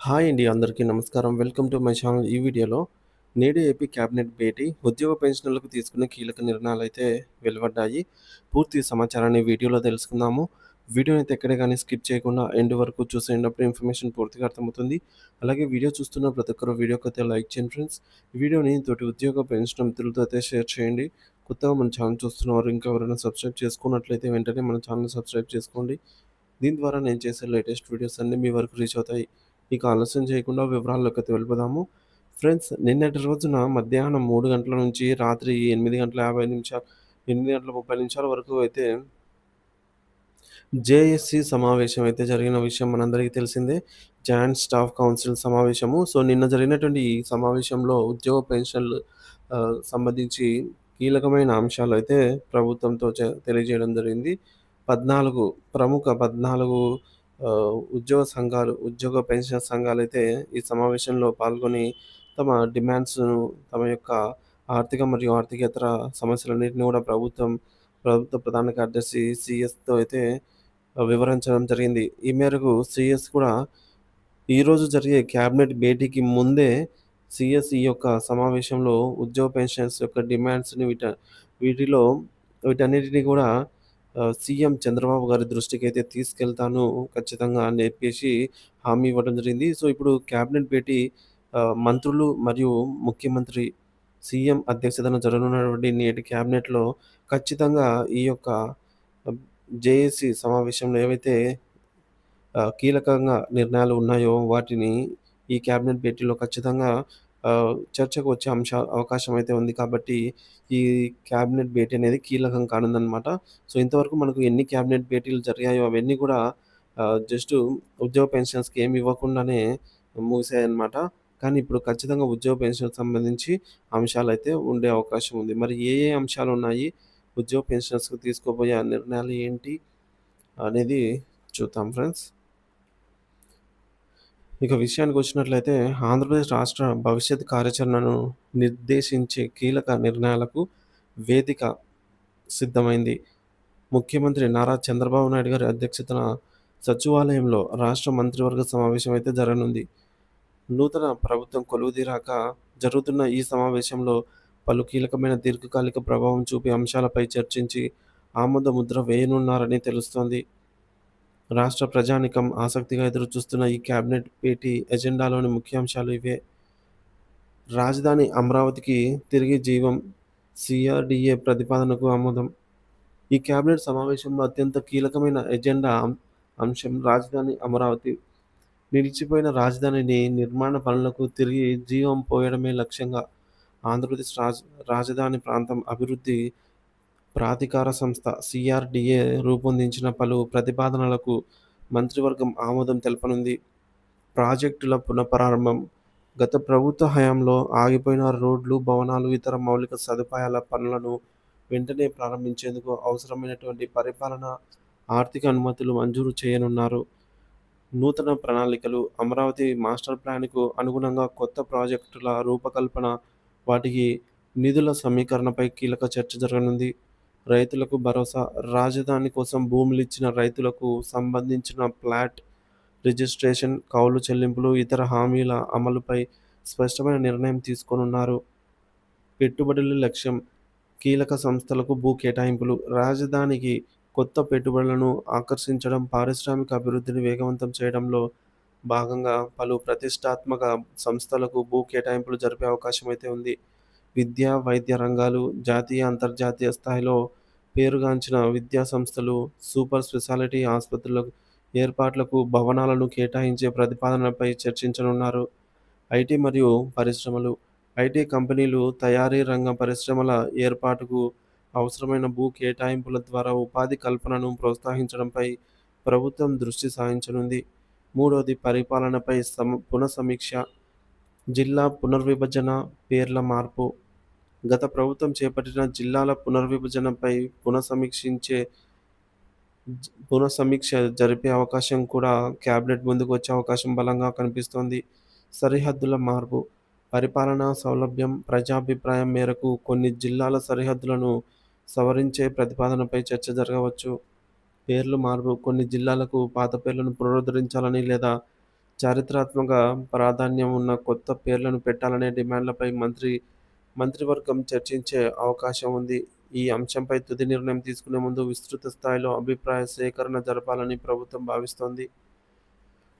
Hi అండి. అందరికీ నమస్కారం. Welcome to my channel. ఈ వీడియోలో నేడు ఏపీ కేబినెట్ భేటీ, ఉద్యోగ పెన్షనర్లకు తీసుకున్న కీలక నిర్ణయాలైతే వెలువడ్డాయి. పూర్తి సమాచారాన్ని వీడియోలో తెలుసుకుందాము. వీడియోనైతే ఎక్కడ గాని స్కిప్ చేయకుండా ఎండ్ వరకు చూసేయండి. అప్పుడు ఇన్ఫర్మేషన్ పూర్తిగా అర్థమవుతుంది. అలాగే వీడియో చూస్తున్న ప్రతి ఒక్కరు వీడియోకైతే లైక్ చేయండి ఫ్రెండ్స్. ఈ వీడియోని తోటి ఉద్యోగ పెన్షన్ మిత్రులతో అయితే షేర్ చేయండి. కొత్తగా మన ఛానల్ చూస్తున్నవారు ఇంకా ఎవరైనా సబ్స్క్రైబ్ చేసుకున్నట్లయితే వెంటనే మన ఛానల్‌ని సబ్స్క్రైబ్ చేసుకోండి. దీని ద్వారా నేను చేసే లేటెస్ట్ వీడియోస్ అన్నీ మీ వరకు రీచ్ అవుతాయి. ఇక ఆలస్యం చేయకుండా వివరాల్లోకైతే వెళ్ళిపోదాము. ఫ్రెండ్స్, నిన్నటి రోజున మధ్యాహ్నం 3 గంటల నుంచి రాత్రి 8:30 నిమిషాల వరకు అయితే జేఏసీ సమావేశం అయితే జరిగిన విషయం మనందరికీ తెలిసిందే. జాయింట్ స్టాఫ్ కౌన్సిల్ సమావేశము. సో, నిన్న జరిగినటువంటి ఈ సమావేశంలో ఉద్యోగ పెన్షన్‌లు సంబంధించి కీలకమైన అంశాలైతే ప్రభుత్వంతో తెలియజేయడం జరిగింది. 14 ఉద్యోగ సంఘాలు, ఉద్యోగ పెన్షన్ సంఘాలైతే ఈ సమావేశంలో పాల్గొని తమ డిమాండ్స్‌ను, తమ యొక్క ఆర్థిక మరియు ఆర్థికేతర సమస్యలన్నిటిని కూడా ప్రభుత్వ ప్రధాన కార్యదర్శి సీఎస్‌తో అయితే వివరించడం జరిగింది. ఈ మేరకు సీఎస్ కూడా ఈరోజు జరిగే క్యాబినెట్ భేటీకి ముందే సీఎస్ ఈ యొక్క సమావేశంలో ఉద్యోగ పెన్షన్స్ యొక్క డిమాండ్స్‌ని వీటిలో వీటన్నిటిని కూడా సీఎం చంద్రబాబు గారి దృష్టికైతే తీసుకెళ్తాను ఖచ్చితంగా అని చెప్పేసి హామీ ఇవ్వడం జరిగింది. సో, ఇప్పుడు క్యాబినెట్ భేటీ మంత్రులు మరియు ముఖ్యమంత్రి, సీఎం అధ్యక్షతన జరగనున్నటువంటి నేటి క్యాబినెట్‌లో ఖచ్చితంగా ఈ యొక్క జేఏసీ సమావేశంలో ఏవైతే కీలకంగా నిర్ణయాలు ఉన్నాయో వాటిని ఈ క్యాబినెట్ భేటీలో ఖచ్చితంగా చర్చకు వచ్చే అవకాశం అయితే ఉంది. కాబట్టి ఈ క్యాబినెట్ భేటీ అనేది కీలకం కానుందనమాట. సో, ఇంతవరకు మనకు ఎన్ని క్యాబినెట్ భేటీలు జరిగాయో అవన్నీ కూడా జస్టు ఉద్యోగ పెన్షన్స్‌కి ఏమి ఇవ్వకుండానే ముగిసాయన్నమాట. కానీ ఇప్పుడు ఖచ్చితంగా ఉద్యోగ పెన్షన్‌కి సంబంధించి అంశాలైతే ఉండే అవకాశం ఉంది. మరి ఏ ఏ అంశాలున్నాయి? ఉద్యోగ పెన్షనర్స్‌కి తీసుకోబోయే ఆ నిర్ణయాలు ఏంటి? అనేది చూద్దాం ఫ్రెండ్స్. ఇక విషయానికొచ్చినట్లయితే ఆంధ్రప్రదేశ్ రాష్ట్ర భవిష్యత్ కార్యాచరణను నిర్దేశించే కీలక నిర్ణయాలకు వేదిక సిద్ధమైంది. ముఖ్యమంత్రి నారా చంద్రబాబు నాయుడు గారి అధ్యక్షతన సచివాలయంలో రాష్ట్ర మంత్రివర్గ సమావేశం అయితే జరగనుంది. నూతన ప్రభుత్వం కొలువుదీరాక జరుగుతున్న ఈ సమావేశంలో పలు కీలకమైన దీర్ఘకాలిక ప్రభావం చూపే అంశాలపై చర్చించి ఆమోద ముద్ర వేయనున్నారని తెలుస్తోంది. రాష్ట్ర ప్రజానీకం ఆసక్తిగా ఎదురుచూస్తున్న ఈ కేబినెట్ భేటీ ఎజెండాలోని ముఖ్యాంశాలు ఇవే. రాజధాని అమరావతికి తిరిగి జీవం, సీఆర్‌డీఏ ప్రతిపాదనకు ఆమోదం. ఈ కేబినెట్ సమావేశంలో అత్యంత కీలకమైన ఎజెండా అంశం రాజధాని అమరావతి. నిలిచిపోయిన రాజధానిని నిర్మాణ పనులకు తిరిగి జీవం పోయడమే లక్ష్యంగా ఆంధ్రప్రదేశ్ రాజధాని ప్రాంతం అభివృద్ధి ప్రాధికార సంస్థ సీఆర్‌డీఏ రూపొందించిన పలు ప్రతిపాదనలకు మంత్రివర్గం ఆమోదం తెలపనుంది. ప్రాజెక్టుల పునఃప్రారంభం. గత ప్రభుత్వ హయాంలో ఆగిపోయిన రోడ్లు, భవనాలు, ఇతర మౌలిక సదుపాయాల పనులను వెంటనే ప్రారంభించేందుకు అవసరమైనటువంటి పరిపాలన, ఆర్థిక అనుమతులు మంజూరు చేయనున్నారు. నూతన ప్రణాళికలు. అమరావతి మాస్టర్ ప్లాన్‌కు అనుగుణంగా కొత్త ప్రాజెక్టుల రూపకల్పన, వాటికి నిధుల సమీకరణపై కీలక చర్చ జరగనుంది. రైతులకు భరోసా. రాజధాని కోసం భూములిచ్చిన రైతులకు సంబంధించిన ప్లాట్ రిజిస్ట్రేషన్, కౌలు చెల్లింపులు, ఇతర హామీల అమలుపై స్పష్టమైన నిర్ణయం తీసుకోనున్నారు. పెట్టుబడుల లక్ష్యం. కీలక సంస్థలకు భూ కేటాయింపులు. రాజధానికి కొత్త పెట్టుబడులను ఆకర్షించడం, పారిశ్రామిక అభివృద్ధిని వేగవంతం చేయడంలో భాగంగా పలు ప్రతిష్టాత్మక సంస్థలకు భూ కేటాయింపులు జరిపే అవకాశం అయితే ఉంది. విద్య, వైద్య రంగాలు. జాతీయ, అంతర్జాతీయ స్థాయిలో పేరుగాంచిన విద్యా సంస్థలు, సూపర్ స్పెషాలిటీ ఆసుపత్రుల ఏర్పాట్లకు భవనాలను కేటాయించే ప్రతిపాదనలపై చర్చించనున్నారు. ఐటీ మరియు పరిశ్రమలు. ఐటీ కంపెనీలు, తయారీ రంగ పరిశ్రమల ఏర్పాటుకు అవసరమైన భూ కేటాయింపుల ద్వారా ఉపాధి కల్పనను ప్రోత్సహించడంపై ప్రభుత్వం దృష్టి సారించనుంది. మూడోది పరిపాలనపై పునఃసమీక్ష. జిల్లా పునర్విభజన, పేర్ల మార్పు. గత ప్రభుత్వం చేపట్టిన జిల్లాల పునర్విభజనపై పునఃసమీక్ష జరిపే అవకాశం కూడా కేబినెట్ ముందుకు వచ్చే అవకాశం బలంగా కనిపిస్తోంది. సరిహద్దుల మార్పు. పరిపాలనా సౌలభ్యం, ప్రజాభిప్రాయం మేరకు కొన్ని జిల్లాల సరిహద్దులను సవరించే ప్రతిపాదనపై చర్చ జరగవచ్చు. పేర్లు మార్పు. కొన్ని జిల్లాలకు పాత పేర్లను పునరుద్ధరించాలని లేదా చారిత్రాత్మక ప్రాధాన్యం ఉన్న కొత్త పేర్లను పెట్టాలనే డిమాండ్లపై మంత్రివర్గం చర్చించే అవకాశం ఉంది. ఈ అంశంపై తుది నిర్ణయం తీసుకునే ముందు విస్తృత స్థాయిలో అభిప్రాయ సేకరణ జరపాలని ప్రభుత్వం భావిస్తోంది.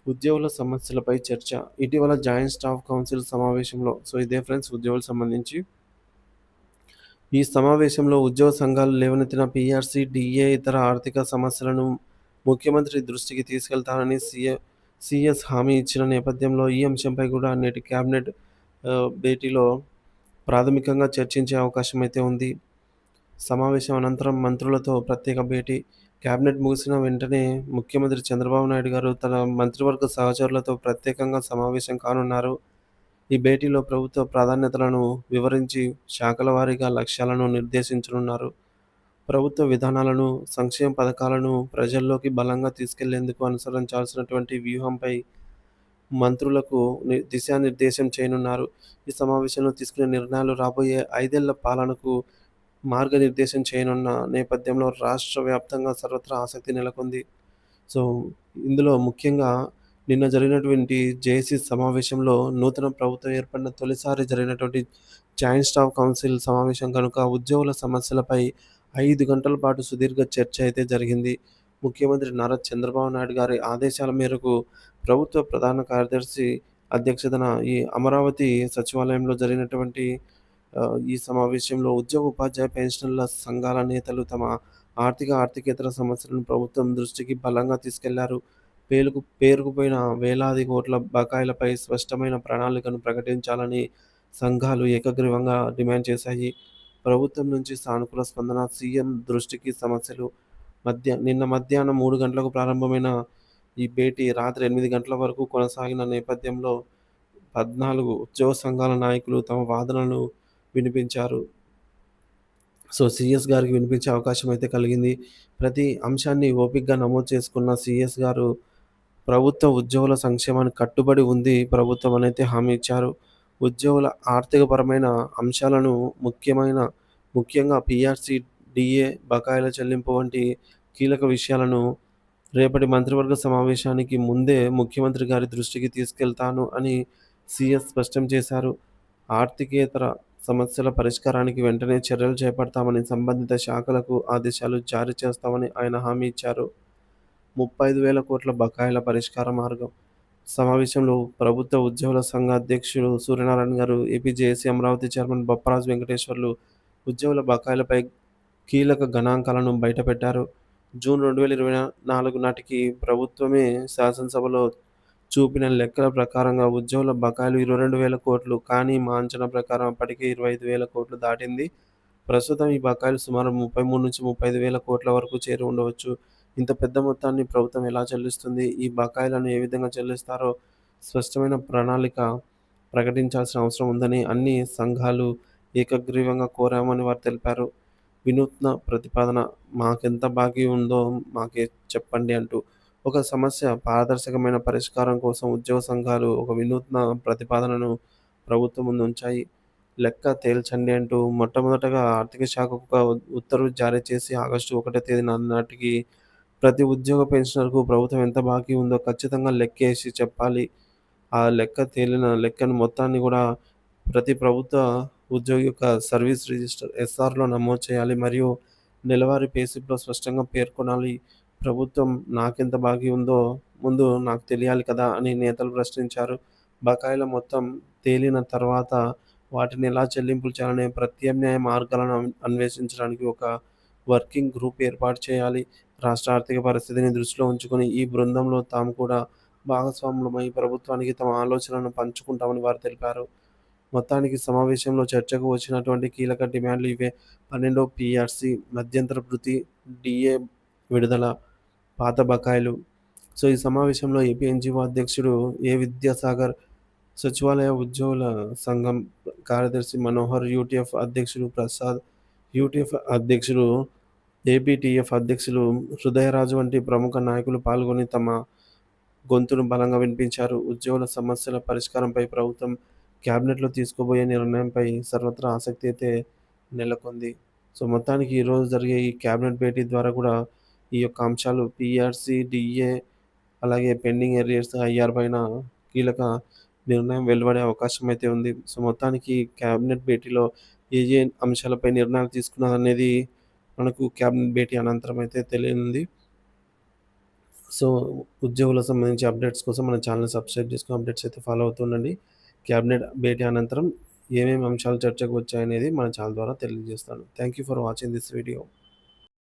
ఉద్యోగుల సమస్యలపై చర్చ. ఇటీవల జాయింట్ స్టాఫ్ కౌన్సిల్ సమావేశంలో ఇదే ఫ్రెండ్స్ ఉద్యోగులకు సంబంధించి. ఈ సమావేశంలో ఉద్యోగ సంఘాలు లేవనెత్తిన పీఆర్సీ, డీఏ ఇతర ఆర్థిక సమస్యలను ముఖ్యమంత్రి దృష్టికి తీసుకెళ్తానని సీఎస్ హామీ ఇచ్చిన నేపథ్యంలో ఈ అంశంపై కూడా నేటి కేబినెట్ భేటీలో ప్రాథమికంగా చర్చించే అవకాశం అయితే ఉంది. సమావేశం అనంతరం మంత్రులతో ప్రత్యేక భేటీ. కేబినెట్ ముగిసిన వెంటనే ముఖ్యమంత్రి చంద్రబాబు నాయుడు గారు తన మంత్రివర్గ సహచరులతో ప్రత్యేకంగా సమావేశం కానున్నారు. ఈ భేటీలో ప్రభుత్వ ప్రాధాన్యతలను వివరించి శాఖల వారీగా లక్ష్యాలను నిర్దేశించనున్నారు. ప్రభుత్వ విధానాలను, సంక్షేమ పథకాలను ప్రజల్లోకి బలంగా తీసుకెళ్లేందుకు అనుసరించాల్సినటువంటి వ్యూహంపై మంత్రులకు దిశానిర్దేశం చేయనున్నారు. ఈ సమావేశంలో తీసుకునే నిర్ణయాలు రాబోయే 5 ఏళ్ల పాలనకు మార్గనిర్దేశం చేయనున్న నేపథ్యంలో రాష్ట్ర వ్యాప్తంగా సర్వత్రా ఆసక్తి నెలకొంది. సో, ఇందులో ముఖ్యంగా నిన్న జరిగినటువంటి జేఏసీ సమావేశంలో నూతన ప్రభుత్వం ఏర్పడిన తొలిసారి జరిగినటువంటి జాయింట్ స్టాఫ్ కౌన్సిల్ సమావేశం కనుక ఉద్యోగుల సమస్యలపై 5 గంటల పాటు సుదీర్ఘ చర్చ అయితే జరిగింది. ముఖ్యమంత్రి నారా చంద్రబాబు నాయుడు గారి ఆదేశాల మేరకు ప్రభుత్వ ప్రధాన కార్యదర్శి అధ్యక్షతన ఈ అమరావతి సచివాలయంలో జరిగినటువంటి ఈ సమావేశంలో ఉద్యోగ, ఉపాధ్యాయ, పెన్షనర్ల సంఘాల నేతలు తమ ఆర్థికేతర సమస్యలను ప్రభుత్వం దృష్టికి బలంగా తీసుకెళ్లారు. పేరుకుపోయిన వేలాది కోట్ల బకాయిలపై స్పష్టమైన ప్రణాళికను ప్రకటించాలని సంఘాలు ఏకగ్రీవంగా డిమాండ్ చేశాయి. ప్రభుత్వం నుంచి సానుకూల స్పందన. సీఎం దృష్టికి సమస్యలు. నిన్న మధ్యాహ్నం 3 గంటలకు ప్రారంభమైన ఈ భేటీ రాత్రి 8 గంటల వరకు కొనసాగిన నేపథ్యంలో 14 ఉద్యోగ సంఘాల నాయకులు తమ వాదనలను వినిపించారు. సీఎస్ గారికి వినిపించే అవకాశం అయితే కలిగింది. ప్రతి అంశాన్ని ఓపికగా నమోదు చేసుకున్న సీఎస్ గారు ప్రభుత్వ ఉద్యోగుల సంక్షేమానికి కట్టుబడి ఉంది ప్రభుత్వం అనైతే హామీ ఇచ్చారు. ఉద్యోగుల ఆర్థికపరమైన అంశాలను ముఖ్యంగా పీఆర్సీ, డీఏ బకాయిల చెల్లింపు వంటి కీలక విషయాలను రేపటి మంత్రివర్గ సమావేశానికి ముందే ముఖ్యమంత్రి గారి దృష్టికి తీసుకెళ్తాను అని సీఎస్ స్పష్టం చేశారు. ఆర్థికేతర సమస్యల పరిష్కారానికి వెంటనే చర్యలు చేపడతామని, సంబంధిత శాఖలకు ఆదేశాలు జారీ చేస్తామని ఆయన హామీ ఇచ్చారు. 35,000 కోట్ల బకాయిల పరిష్కార మార్గం. సమావేశంలో ప్రభుత్వ ఉద్యోగుల సంఘ అధ్యక్షుడు సూర్యనారాయణ గారు, AP JAC Amaravati chairman Bopparaju Venkateswarlu ఉద్యోగుల బకాయిలపై కీలక గణాంకాలను బయటపెట్టారు. జూన్ 2024 నాటికి ప్రభుత్వమే శాసనసభలో చూపిన లెక్కల ప్రకారంగా ఉద్యోగుల బకాయిలు 22,000 కోట్లు. కానీ మా అంచనా ప్రకారం అప్పటికే 25,000 కోట్లు దాటింది. ప్రస్తుతం ఈ బకాయిలు సుమారు 33,000-35,000 కోట్ల వరకు చేరి ఉండవచ్చు. ఇంత పెద్ద మొత్తాన్ని ప్రభుత్వం ఎలా చెల్లిస్తుంది? ఈ బకాయిలను ఏ విధంగా చెల్లిస్తారో స్పష్టమైన ప్రణాళిక ప్రకటించాల్సిన అవసరం ఉందని అన్ని సంఘాలు ఏకగ్రీవంగా కోరామని వారు తెలిపారు. వినూత్న ప్రతిపాదన. మాకెంత బాకీ ఉందో మాకే చెప్పండి అంటూ ఒక సమస్య పారదర్శకమైన పరిష్కారం కోసం ఉద్యోగ సంఘాలు ఒక వినూత్న ప్రతిపాదనను ప్రభుత్వం ముందు ఉంచాయి. లెక్క తేల్చండి అంటూ మొట్టమొదటగా ఆర్థిక శాఖకు ఒక ఉత్తర్వు జారీ చేసి ఆగస్టు 1వ తేదీ నాటికి ప్రతి ఉద్యోగ పెన్షనర్కు ప్రభుత్వం ఎంత బాకీ ఉందో ఖచ్చితంగా లెక్కేసి చెప్పాలి. ఆ తేలిన లెక్కను మొత్తాన్ని కూడా ప్రతి ప్రభుత్వ ఉద్యోగి యొక్క సర్వీస్ రిజిస్టర్ ఎస్ఆర్‌లో నమోదు చేయాలి మరియు నెలవారీ పేస్లిప్‌లో స్పష్టంగా పేర్కొనాలి. ప్రభుత్వం నాకెంత బాకీ ఉందో ముందు నాకు తెలియాలి కదా అని నేతలు ప్రశ్నించారు. బకాయిల మొత్తం తేలిన తర్వాత వాటిని ఎలా చెల్లింపులు చేయాలనే ప్రత్యామ్నాయ మార్గాలను అన్వేషించడానికి ఒక వర్కింగ్ గ్రూప్ ఏర్పాటు చేయాలి. రాష్ట్ర ఆర్థిక పరిస్థితిని దృష్టిలో ఉంచుకొని ఈ బృందంలో తాము కూడా భాగస్వాములమై ప్రభుత్వానికి తమ ఆలోచనలను పంచుకుంటామని వారు తెలిపారు. మొత్తానికి సమావేశంలో చర్చకు వచ్చినటువంటి కీలక డిమాండ్లు ఇవే. 12వ పీఆర్సీ, మధ్యంతర భృతి, డీఏ విడుదల, పాత బకాయిలు. ఈ సమావేశంలో ఏపీ ఎన్‌జీఓ అధ్యక్షుడు ఏ. విద్యాసాగర్, సచివాలయ ఉద్యోగుల సంఘం కార్యదర్శి మనోహర్, యూటీఎఫ్ అధ్యక్షుడు ప్రసాద్, యూటీఎఫ్ అధ్యక్షుడు, ఏపీటీఎఫ్ అధ్యక్షులు హృదయరాజు వంటి ప్రముఖ నాయకులు పాల్గొని తమ గొంతును బలంగా వినిపించారు. ఉద్యోగుల సమస్యల పరిష్కారంపై ప్రభుత్వం కేబినెట్‌లో తీసుకోబోయే నిర్ణయంపై సర్వత్రా ఆసక్తి అయితే నెలకొంది. మొత్తానికి ఈరోజు జరిగే ఈ కేబినెట్ భేటీ ద్వారా కూడా ఈ యొక్క అంశాలు పీఆర్సీ, డీఏ అలాగే పెండింగ్ ఏరియర్స్, ఐఆర్ పైన కీలక నిర్ణయం వెలువడే అవకాశం అయితే ఉంది. సో, మొత్తానికి క్యాబినెట్ భేటీలో ఏ ఏ అంశాలపై నిర్ణయాలు తీసుకున్నారనేది మనకు క్యాబినెట్ భేటీ అనంతరం అయితే తెలియనుంది. సో, ఉద్యోగులకు సంబంధించి అప్డేట్స్ కోసం మన ఛానెల్‌ని సబ్స్క్రైబ్ చేసుకొని అప్డేట్స్ అయితే ఫాలో అవుతూ ఉండండి. క్యాబినెట్ భేటీ అనంతరం ఏమేమి అంశాలు చర్చకు వచ్చాయనేది మన ఛానెల్ ద్వారా తెలియజేస్తాను. Thank you for watching this video.